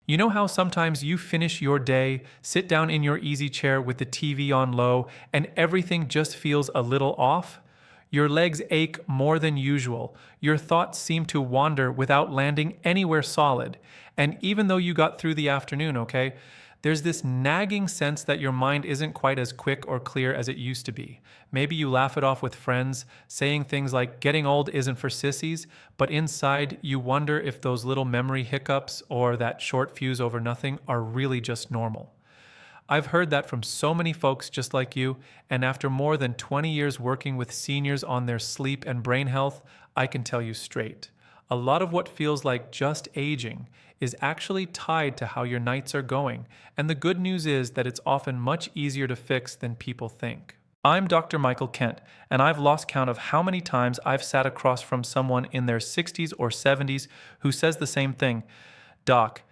You know how sometimes you finish your day, sit down in your easy chair with the TV on low, and everything just feels a little off? Your legs ache more than usual, your thoughts seem to wander without landing anywhere solid, and even though you got through the afternoon, okay, there's this nagging sense that your mind isn't quite as quick or clear as it used to be. Maybe you laugh it off with friends, saying things like getting old isn't for sissies, but inside you wonder if those little memory hiccups or that short fuse over nothing are really just normal. I've heard that from so many folks just like you, and after more than 20 years working with seniors on their sleep and brain health, I can tell you straight. A lot of what feels like just aging is actually tied to how your nights are going, and the good news is that it's often much easier to fix than people think. I'm Dr. Michael Kent, and I've lost count of how many times I've sat across from someone in their 60s or 70s who says the same thing. Doc,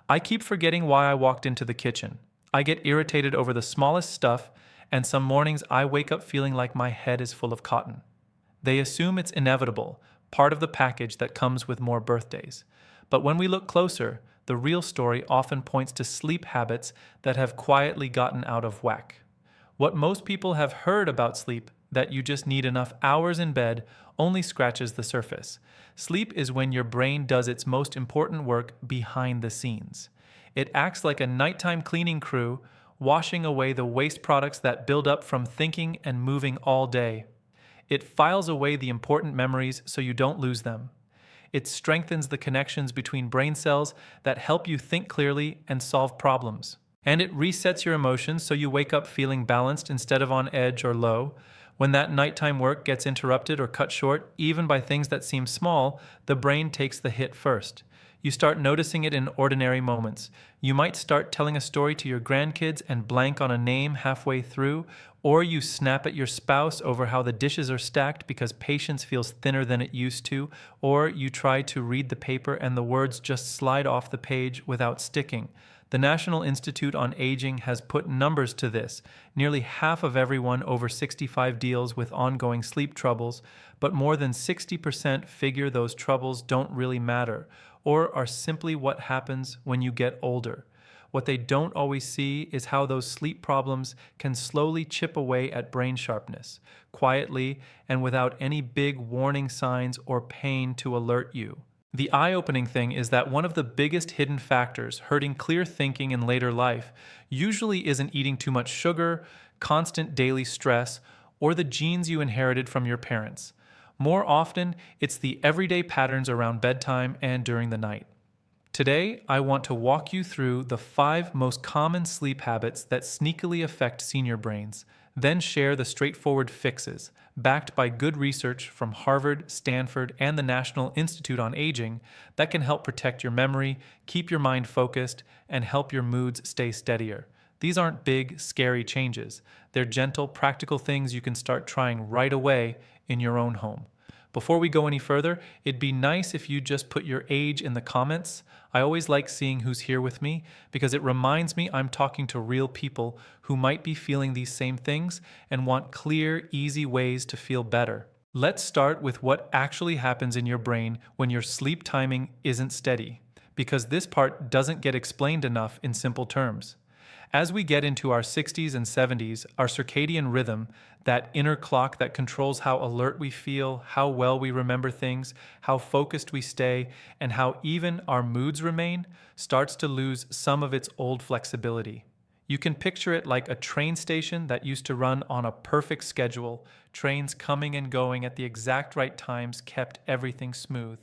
I keep forgetting why I walked into the kitchen. I get irritated over the smallest stuff, and some mornings I wake up feeling like my head is full of cotton. They assume it's inevitable, part of the package that comes with more birthdays. But when we look closer, the real story often points to sleep habits that have quietly gotten out of whack. What most people have heard about sleep, that you just need enough hours in bed, only scratches the surface. Sleep is when your brain does its most important work behind the scenes. It acts like a nighttime cleaning crew, washing away the waste products that build up from thinking and moving all day. It files away the important memories so you don't lose them. It strengthens the connections between brain cells that help you think clearly and solve problems. And it resets your emotions so you wake up feeling balanced instead of on edge or low. When that nighttime work gets interrupted or cut short, even by things that seem small, the brain takes the hit first. You start noticing it in ordinary moments. You might start telling a story to your grandkids and blank on a name halfway through, or you snap at your spouse over how the dishes are stacked because patience feels thinner than it used to, or you try to read the paper and the words just slide off the page without sticking. The National Institute on Aging has put numbers to this. Nearly half of everyone over 65 deals with ongoing sleep troubles, but more than 60% figure those troubles don't really matter, or are simply what happens when you get older. What they don't always see is how those sleep problems can slowly chip away at brain sharpness, quietly and without any big warning signs or pain to alert you. The eye-opening thing is that one of the biggest hidden factors hurting clear thinking in later life usually isn't eating too much sugar, constant daily stress, or the genes you inherited from your parents. More often, it's the everyday patterns around bedtime and during the night. Today, I want to walk you through the 5 most common sleep habits that sneakily affect senior brains, then share the straightforward fixes, backed by good research from Harvard, Stanford, and the National Institute on Aging, that can help protect your memory, keep your mind focused, and help your moods stay steadier. These aren't big, scary changes. They're gentle, practical things you can start trying right away in your own home. Before we go any further, it'd be nice if you just put your age in the comments. I always like seeing who's here with me because it reminds me I'm talking to real people who might be feeling these same things and want clear, easy ways to feel better. Let's start with what actually happens in your brain when your sleep timing isn't steady, because this part doesn't get explained enough in simple terms. As we get into our 60s and 70s, our circadian rhythm, that inner clock that controls how alert we feel, how well we remember things, how focused we stay, and how even our moods remain, starts to lose some of its old flexibility. You can picture it like a train station that used to run on a perfect schedule. Trains coming and going at the exact right times kept everything smooth.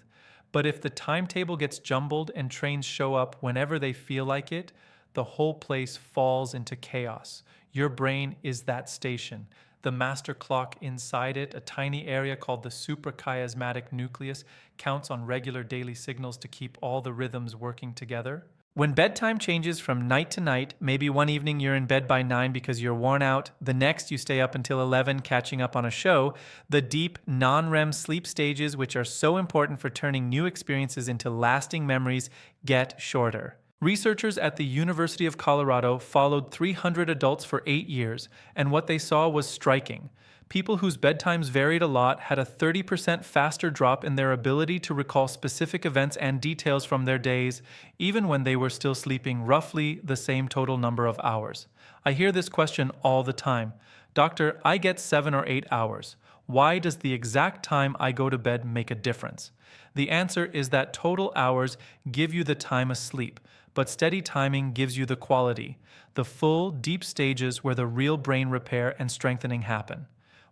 But if the timetable gets jumbled and trains show up whenever they feel like it, the whole place falls into chaos. Your brain is that station. The master clock inside it, a tiny area called the suprachiasmatic nucleus, counts on regular daily signals to keep all the rhythms working together. When bedtime changes from night to night, maybe one evening you're in bed by 9 because you're worn out, the next you stay up until 11 catching up on a show, the deep non-REM sleep stages, which are so important for turning new experiences into lasting memories, get shorter. Researchers at the University of Colorado followed 300 adults for 8 years, and what they saw was striking. People whose bedtimes varied a lot had a 30% faster drop in their ability to recall specific events and details from their days, even when they were still sleeping roughly the same total number of hours. I hear this question all the time. Doctor, I get 7 or 8 hours. Why does the exact time I go to bed make a difference? The answer is that total hours give you the time asleep, but steady timing gives you the quality, the full, deep stages where the real brain repair and strengthening happen.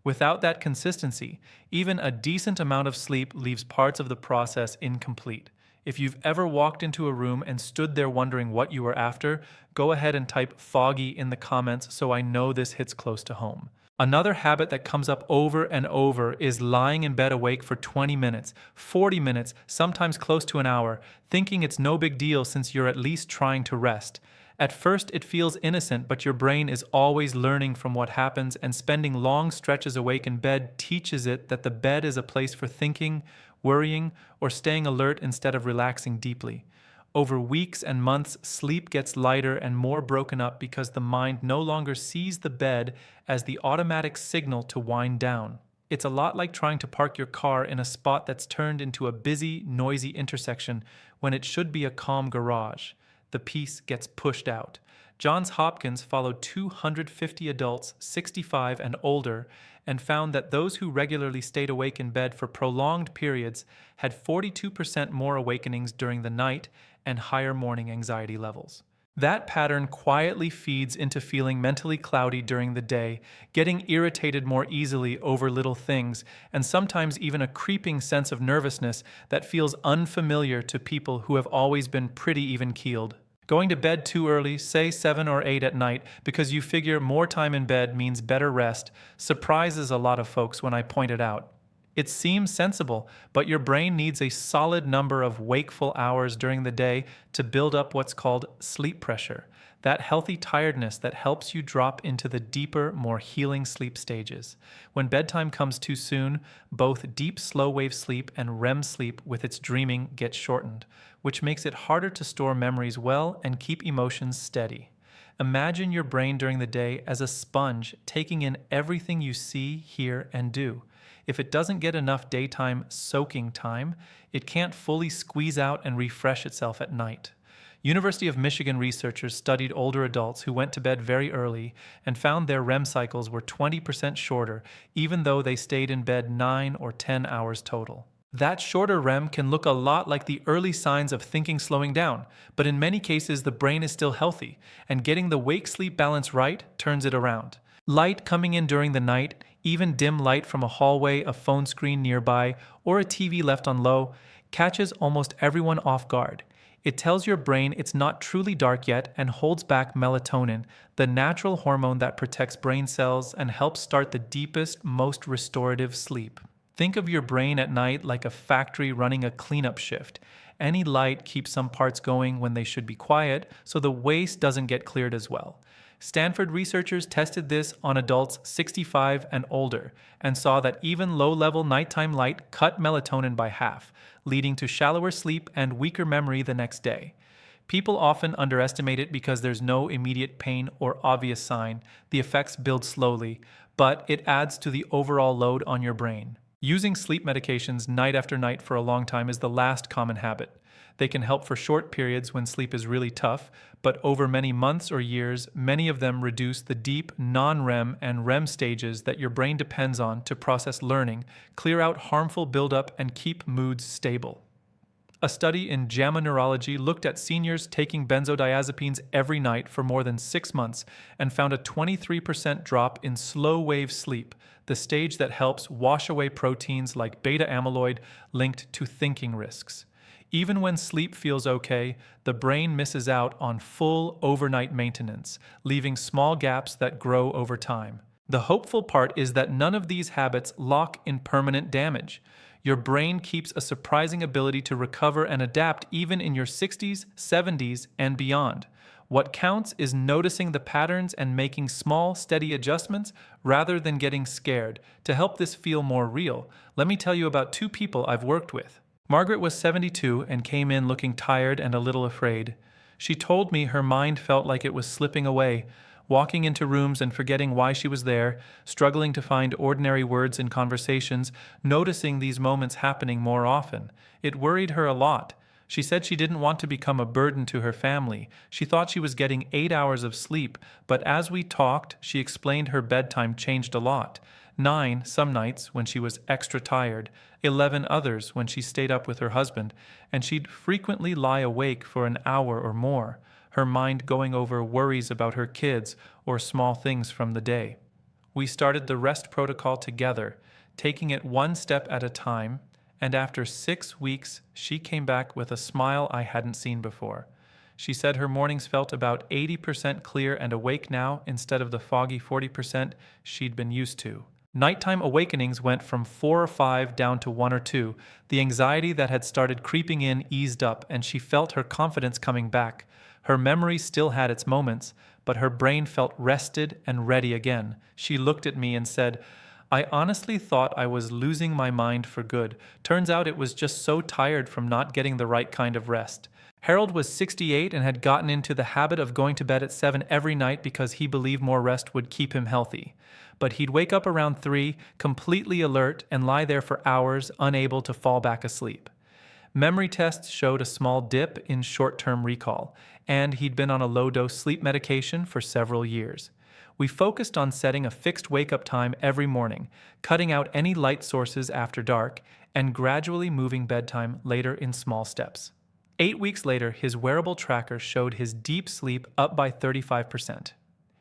Without that consistency, even a decent amount of sleep leaves parts of the process incomplete. If you've ever walked into a room and stood there wondering what you were after, go ahead and type foggy in the comments so I know this hits close to home. Another habit that comes up over and over is lying in bed awake for 20 minutes, 40 minutes, sometimes close to an hour, thinking it's no big deal since you're at least trying to rest. At first, it feels innocent, but your brain is always learning from what happens, and spending long stretches awake in bed teaches it that the bed is a place for thinking, worrying, or staying alert instead of relaxing deeply. Over weeks and months, sleep gets lighter and more broken up because the mind no longer sees the bed as the automatic signal to wind down. It's a lot like trying to park your car in a spot that's turned into a busy, noisy intersection when it should be a calm garage. The peace gets pushed out. Johns Hopkins followed 250 adults 65 and older and found that those who regularly stayed awake in bed for prolonged periods had 42% more awakenings during the night and higher morning anxiety levels. That pattern quietly feeds into feeling mentally cloudy during the day, getting irritated more easily over little things, and sometimes even a creeping sense of nervousness that feels unfamiliar to people who have always been pretty even-keeled. Going to bed too early, say 7 or 8 at night, because you figure more time in bed means better rest, surprises a lot of folks when I point it out. It seems sensible, but your brain needs a solid number of wakeful hours during the day to build up what's called sleep pressure, that healthy tiredness that helps you drop into the deeper, more healing sleep stages. When bedtime comes too soon, both deep slow-wave sleep and REM sleep with its dreaming get shortened, which makes it harder to store memories well and keep emotions steady. Imagine your brain during the day as a sponge taking in everything you see, hear, and do. If it doesn't get enough daytime soaking time, it can't fully squeeze out and refresh itself at night. University of Michigan researchers studied older adults who went to bed very early and found their REM cycles were 20% shorter, even though they stayed in bed 9 or 10 hours total. That shorter REM can look a lot like the early signs of thinking slowing down, but in many cases the brain is still healthy, and getting the wake-sleep balance right turns it around. Light coming in during the night, even dim light from a hallway, a phone screen nearby, or a TV left on low, catches almost everyone off guard. It tells your brain it's not truly dark yet and holds back melatonin, the natural hormone that protects brain cells and helps start the deepest, most restorative sleep. Think of your brain at night like a factory running a cleanup shift. Any light keeps some parts going when they should be quiet, so the waste doesn't get cleared as well. Stanford researchers tested this on adults 65 and older and saw that even low-level nighttime light cut melatonin by half, leading to shallower sleep and weaker memory the next day. People often underestimate it because there's no immediate pain or obvious sign. The effects build slowly, but it adds to the overall load on your brain. Using sleep medications night after night for a long time is the last common habit. They can help for short periods when sleep is really tough, but over many months or years, many of them reduce the deep non-REM and REM stages that your brain depends on to process learning, clear out harmful buildup, and keep moods stable. A study in JAMA Neurology looked at seniors taking benzodiazepines every night for more than 6 months and found a 23% drop in slow-wave sleep, the stage that helps wash away proteins like beta amyloid linked to thinking risks. Even when sleep feels okay, the brain misses out on full overnight maintenance, leaving small gaps that grow over time. The hopeful part is that none of these habits lock in permanent damage. Your brain keeps a surprising ability to recover and adapt even in your 60s, 70s, and beyond. What counts is noticing the patterns and making small, steady adjustments rather than getting scared. To help this feel more real, let me tell you about 2 people I've worked with. Margaret was 72 and came in looking tired and a little afraid. She told me her mind felt like it was slipping away, walking into rooms and forgetting why she was there, struggling to find ordinary words in conversations, noticing these moments happening more often. It worried her a lot. She said she didn't want to become a burden to her family. She thought she was getting 8 hours of sleep, but as we talked, she explained her bedtime changed a lot. 9 some nights when she was extra tired, 11 others when she stayed up with her husband, and she'd frequently lie awake for an hour or more, her mind going over worries about her kids or small things from the day. We started the rest protocol together, taking it one step at a time, and after 6 weeks, she came back with a smile I hadn't seen before. She said her mornings felt about 80% clear and awake now instead of the foggy 40% she'd been used to. Nighttime awakenings went from 4 or 5 down to 1 or 2. The anxiety that had started creeping in eased up, and she felt her confidence coming back. Her memory still had its moments, but her brain felt rested and ready again. She looked at me and said, "I honestly thought I was losing my mind for good. Turns out it was just so tired from not getting the right kind of rest." Harold was 68 and had gotten into the habit of going to bed at 7 every night because he believed more rest would keep him healthy. But he'd wake up around 3, completely alert, and lie there for hours, unable to fall back asleep. Memory tests showed a small dip in short-term recall, and he'd been on a low-dose sleep medication for several years. We focused on setting a fixed wake-up time every morning, cutting out any light sources after dark, and gradually moving bedtime later in small steps. 8 weeks later, his wearable tracker showed his deep sleep up by 35%.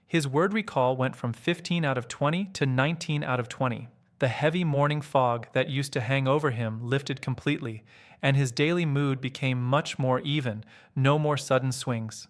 His word recall went from 15 out of 20 to 19 out of 20. The heavy morning fog that used to hang over him lifted completely, and his daily mood became much more even, no more sudden swings.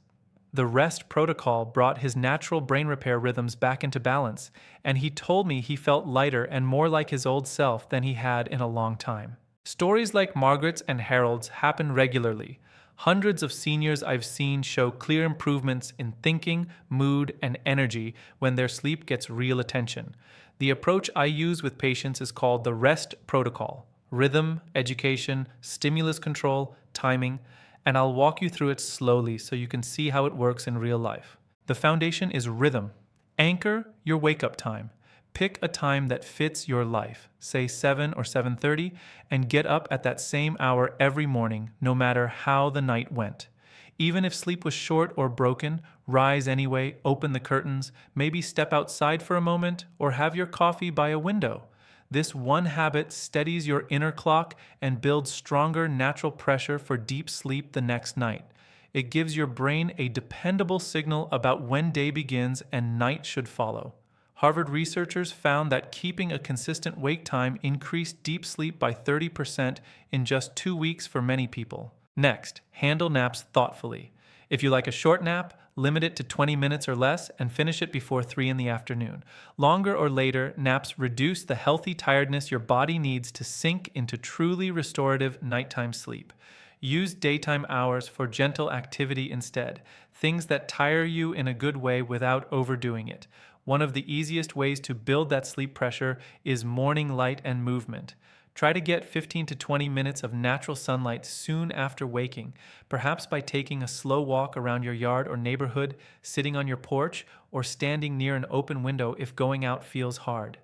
The rest protocol brought his natural brain repair rhythms back into balance, and he told me he felt lighter and more like his old self than he had in a long time. Stories like Margaret's and Harold's happen regularly. Hundreds of seniors I've seen show clear improvements in thinking, mood, and energy when their sleep gets real attention. The approach I use with patients is called the REST protocol: rhythm, education, stimulus control, timing, and I'll walk you through it slowly so you can see how it works in real life. The foundation is rhythm. Anchor your wake-up time. Pick a time that fits your life, say 7 or 7:30, and get up at that same hour every morning, no matter how the night went. Even if sleep was short or broken, rise anyway, open the curtains, maybe step outside for a moment, or have your coffee by a window. This one habit steadies your inner clock and builds stronger natural pressure for deep sleep the next night. It gives your brain a dependable signal about when day begins and night should follow. Harvard researchers found that keeping a consistent wake time increased deep sleep by 30% in just 2 weeks for many people. Next, handle naps thoughtfully. If you like a short nap, limit it to 20 minutes or less and finish it before 3 in the afternoon. Longer or later, naps reduce the healthy tiredness your body needs to sink into truly restorative nighttime sleep. Use daytime hours for gentle activity instead, things that tire you in a good way without overdoing it. One of the easiest ways to build that sleep pressure is morning light and movement. Try to get 15 to 20 minutes of natural sunlight soon after waking, perhaps by taking a slow walk around your yard or neighborhood, sitting on your porch, or standing near an open window if going out feels hard.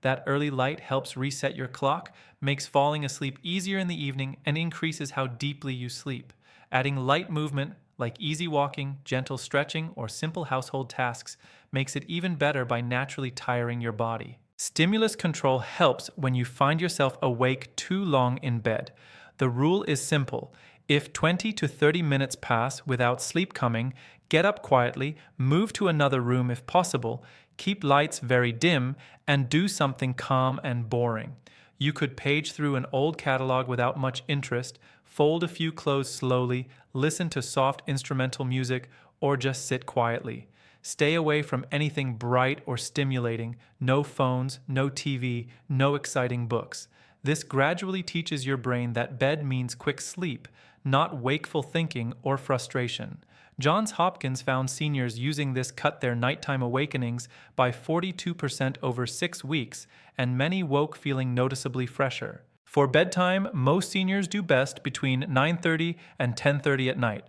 That early light helps reset your clock, makes falling asleep easier in the evening, and increases how deeply you sleep. Adding light movement, like easy walking, gentle stretching, or simple household tasks, makes it even better by naturally tiring your body. Stimulus control helps when you find yourself awake too long in bed. The rule is simple. If 20 to 30 minutes pass without sleep coming, get up quietly, move to another room if possible, keep lights very dim, and do something calm and boring. You could page through an old catalog without much interest, fold a few clothes slowly, listen to soft instrumental music, or just sit quietly. Stay away from anything bright or stimulating, no phones, no TV, no exciting books. This gradually teaches your brain that bed means quick sleep, not wakeful thinking or frustration. Johns Hopkins found seniors using this cut their nighttime awakenings by 42% over 6 weeks, and many woke feeling noticeably fresher. For bedtime, most seniors do best between 9:30 and 10:30 at night.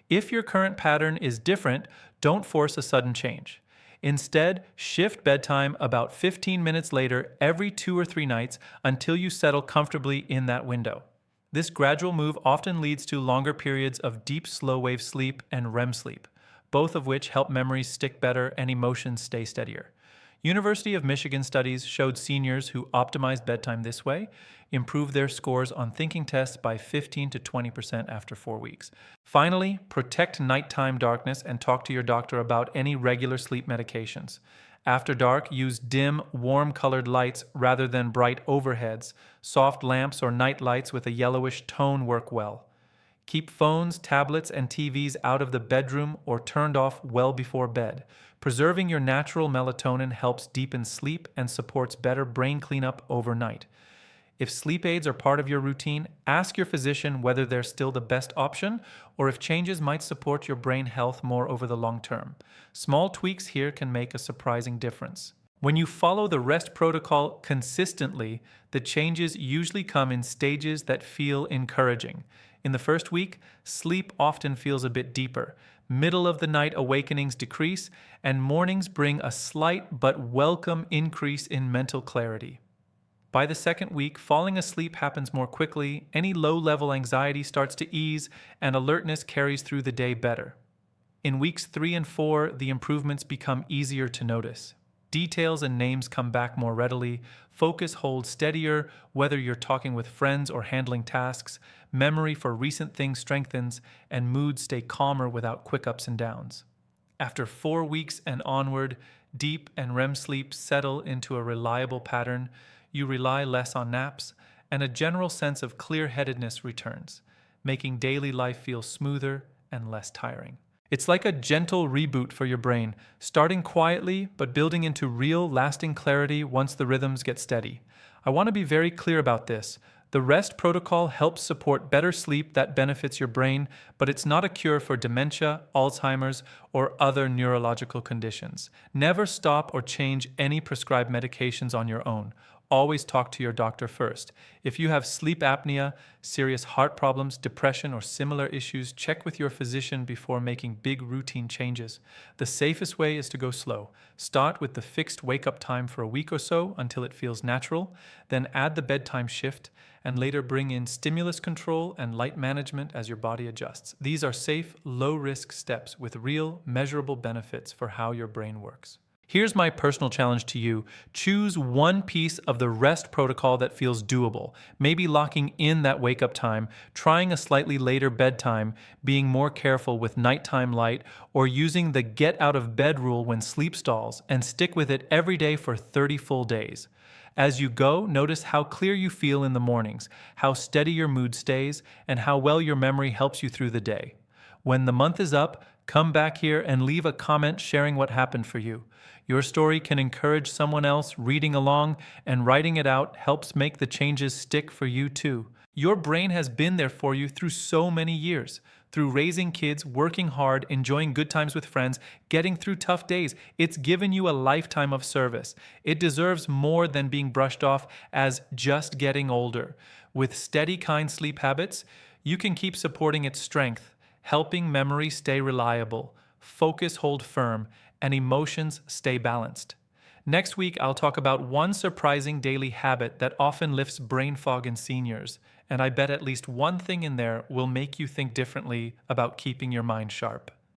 If your current pattern is different, don't force a sudden change. Instead, shift bedtime about 15 minutes later every 2 or 3 nights until you settle comfortably in that window. This gradual move often leads to longer periods of deep slow wave sleep and REM sleep, both of which help memories stick better and emotions stay steadier. University of Michigan studies showed seniors who optimized bedtime this way improved their scores on thinking tests by 15 to 20% after 4 weeks. Finally, protect nighttime darkness and talk to your doctor about any regular sleep medications. After dark, use dim, warm-colored lights rather than bright overheads. Soft lamps or night lights with a yellowish tone work well. Keep phones, tablets, and TVs out of the bedroom or turned off well before bed. Preserving your natural melatonin helps deepen sleep and supports better brain cleanup overnight. If sleep aids are part of your routine, ask your physician whether they're still the best option or if changes might support your brain health more over the long term. Small tweaks here can make a surprising difference. When you follow the rest protocol consistently, the changes usually come in stages that feel encouraging. In the first week, sleep often feels a bit deeper. Middle of the night awakenings decrease, and mornings bring a slight but welcome increase in mental clarity. By the second week, falling asleep happens more quickly, any low-level anxiety starts to ease, and alertness carries through the day better. In weeks 3 and 4, the improvements become easier to notice. Details and names come back more readily, focus holds steadier, whether you're talking with friends or handling tasks, memory for recent things strengthens, and moods stay calmer without quick ups and downs. After 4 weeks and onward, deep and REM sleep settle into a reliable pattern, you rely less on naps, and a general sense of clear-headedness returns, making daily life feel smoother and less tiring. It's like a gentle reboot for your brain, starting quietly but building into real, lasting clarity once the rhythms get steady. I want to be very clear about this. The rest protocol helps support better sleep that benefits your brain, but it's not a cure for dementia, Alzheimer's, or other neurological conditions. Never stop or change any prescribed medications on your own. Always talk to your doctor first. If you have sleep apnea, serious heart problems, depression, or similar issues, check with your physician before making big routine changes. The safest way is to go slow. Start with the fixed wake-up time for a week or so until it feels natural, then add the bedtime shift, and later bring in stimulus control and light management as your body adjusts. These are safe, low-risk steps with real, measurable benefits for how your brain works. Here's my personal challenge to you. Choose one piece of the rest protocol that feels doable. Maybe locking in that wake-up time, trying a slightly later bedtime, being more careful with nighttime light, or using the get out of bed rule when sleep stalls, and stick with it every day for 30 full days. As you go, notice how clear you feel in the mornings, how steady your mood stays, and how well your memory helps you through the day. When the month is up, come back here and leave a comment sharing what happened for you. Your story can encourage someone else. Reading along and writing it out helps make the changes stick for you too. Your brain has been there for you through so many years. Through raising kids, working hard, enjoying good times with friends, getting through tough days, it's given you a lifetime of service. It deserves more than being brushed off as just getting older. With steady, kind sleep habits, you can keep supporting its strength, helping memory stay reliable, focus hold firm, and emotions stay balanced. Next week, I'll talk about one surprising daily habit that often lifts brain fog in seniors, and I bet at least one thing in there will make you think differently about keeping your mind sharp.